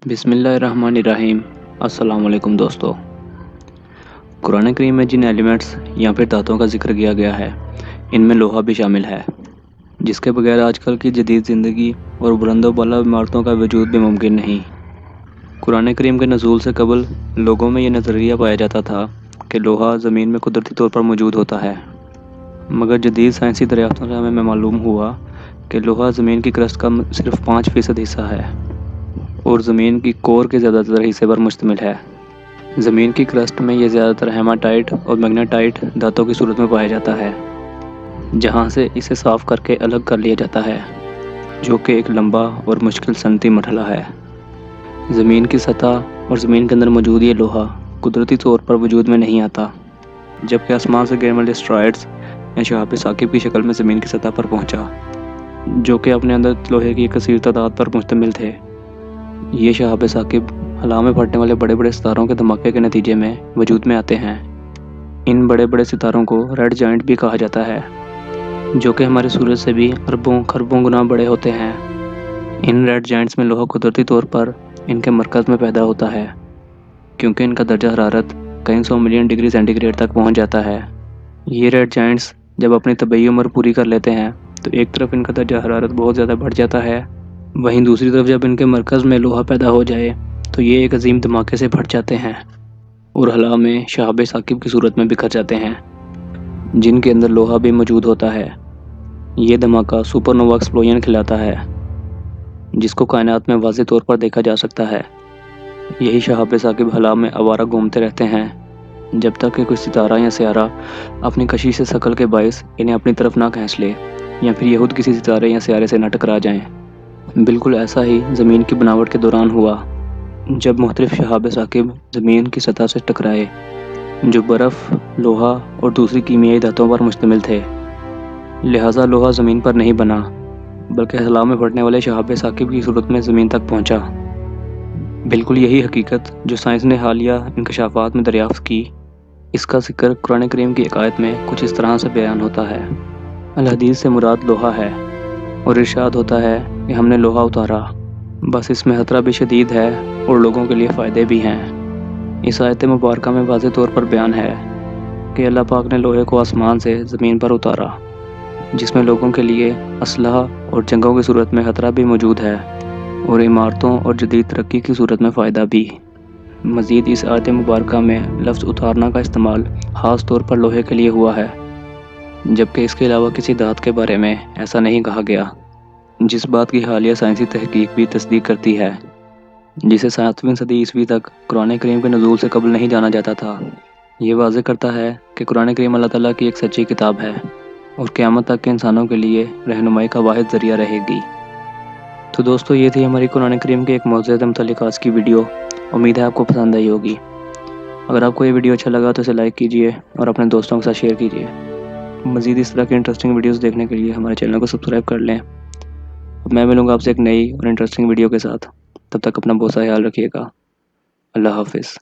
بسم اللہ الرحمن الرحیم۔ السلام علیکم دوستو۔ قرآن کریم میں جن ایلیمنٹس یا پھر دھاتوں کا ذکر کیا گیا ہے ان میں لوہا بھی شامل ہے، جس کے بغیر آج کل کی جدید زندگی اور بلند و بالا عمارتوں کا وجود بھی ممکن نہیں۔ قرآن کریم کے نزول سے قبل لوگوں میں یہ نظریہ پایا جاتا تھا کہ لوہا زمین میں قدرتی طور پر موجود ہوتا ہے، مگر جدید سائنسی دریافتوں سے ہمیں معلوم ہوا کہ لوہا زمین کی کرسٹ کا صرف 5% حصہ ہے اور زمین کی کور کے زیادہ تر حصے پر مشتمل ہے۔ زمین کی کرسٹ میں یہ زیادہ تر ہیماٹائٹ اور میگنیٹائٹ دھاتوں کی صورت میں پایا جاتا ہے، جہاں سے اسے صاف کر کے الگ کر لیا جاتا ہے، جو کہ ایک لمبا اور مشکل صنعتی مرحلہ ہے۔ زمین کی سطح اور زمین کے اندر موجود یہ لوہا قدرتی طور پر وجود میں نہیں آتا، جبکہ آسمان سے گرنے والے اسٹرائڈز یا شہاب ثاقب کی شکل میں زمین کی سطح پر پہنچا، جو کہ اپنے اندر لوہے کی ایک کثیر تعداد پر مشتمل تھے۔ یہ شہاب ثاقب خلا میں پھٹنے والے بڑے بڑے ستاروں کے دھماکے کے نتیجے میں وجود میں آتے ہیں۔ ان بڑے بڑے ستاروں کو ریڈ جائنٹ بھی کہا جاتا ہے، جو کہ ہمارے سورج سے بھی اربوں خربوں گنا بڑے ہوتے ہیں۔ ان ریڈ جائنٹس میں لوہا قدرتی طور پر ان کے مرکز میں پیدا ہوتا ہے، کیونکہ ان کا درجہ حرارت کئی 100 ملین ڈگری سینٹی گریڈ تک پہنچ جاتا ہے۔ یہ ریڈ جائنٹس جب اپنی طبعی عمر پوری کر لیتے ہیں تو ایک طرف ان کا درجہ حرارت بہت زیادہ بڑھ جاتا ہے، وہیں دوسری طرف جب ان کے مرکز میں لوہا پیدا ہو جائے تو یہ ایک عظیم دھماکے سے پھٹ جاتے ہیں اور خلا میں شہاب ثاقب کی صورت میں بکھر جاتے ہیں، جن کے اندر لوہا بھی موجود ہوتا ہے۔ یہ دھماکہ سپر نووا ایکسپلوژن کہلاتا ہے، جس کو کائنات میں واضح طور پر دیکھا جا سکتا ہے۔ یہی شہاب ثاقب خلا میں آوارہ گھومتے رہتے ہیں جب تک کہ کوئی ستارہ یا سیارہ اپنی کشش سے ثقل کے باعث انہیں اپنی طرف نہ کھینچ لے یا پھر یہ خود کسی ستارے یا سیارے سے نہ ٹکرا جائیں۔ بالکل ایسا ہی زمین کی بناوٹ کے دوران ہوا، جب مختلف شہاب ثاقب زمین کی سطح سے ٹکرائے جو برف، لوہا اور دوسری کیمیائی دھاتوں پر مشتمل تھے۔ لہٰذا لوہا زمین پر نہیں بنا، بلکہ خلا میں پھٹنے والے شہاب ثاقب کی صورت میں زمین تک پہنچا۔ بالکل یہی حقیقت جو سائنس نے حالیہ انکشافات میں دریافت کی، اس کا ذکر قرآن کریم کی ایک آیت میں کچھ اس طرح سے بیان ہوتا ہے۔ الحدیث سے مراد لوہا ہے اور ارشاد ہوتا ہے کہ ہم نے لوہا اتارا، بس اس میں خطرہ بھی شدید ہے اور لوگوں کے لیے فائدے بھی ہیں۔ اس آیت مبارکہ میں واضح طور پر بیان ہے کہ اللہ پاک نے لوہے کو آسمان سے زمین پر اتارا، جس میں لوگوں کے لیے اسلحہ اور جنگوں کی صورت میں خطرہ بھی موجود ہے اور عمارتوں اور جدید ترقی کی صورت میں فائدہ بھی۔ مزید اس آیت مبارکہ میں لفظ اتارنا کا استعمال خاص طور پر لوہے کے لیے ہوا ہے، جبکہ اس کے علاوہ کسی دھات کے بارے میں ایسا نہیں کہا گیا، جس بات کی حالیہ سائنسی تحقیق بھی تصدیق کرتی ہے، جسے 7ویں صدی عیسوی تک قرآن کریم کے نزول سے قبل نہیں جانا جاتا تھا۔ یہ واضح کرتا ہے کہ قرآن کریم اللہ تعالیٰ کی ایک سچی کتاب ہے اور قیامت تک کے انسانوں کے لیے رہنمائی کا واحد ذریعہ رہے گی۔ تو دوستو، یہ تھی ہماری قرآن کریم کے ایک موضوع سے متعلق آج کی ویڈیو۔ امید ہے آپ کو پسند آئی ہوگی۔ اگر آپ کو یہ ویڈیو اچھا لگا تو اسے لائک کیجیے اور اپنے دوستوں کے ساتھ شیئر کیجیے۔ مزید اس طرح کی انٹرسٹنگ ویڈیوز دیکھنے کے لیے ہمارے چینل کو سبسکرائب کر لیں۔ اب میں ملوں گا آپ سے ایک نئی اور انٹرسٹنگ ویڈیو کے ساتھ، تب تک اپنا بہت سا خیال رکھیے گا۔ اللہ حافظ۔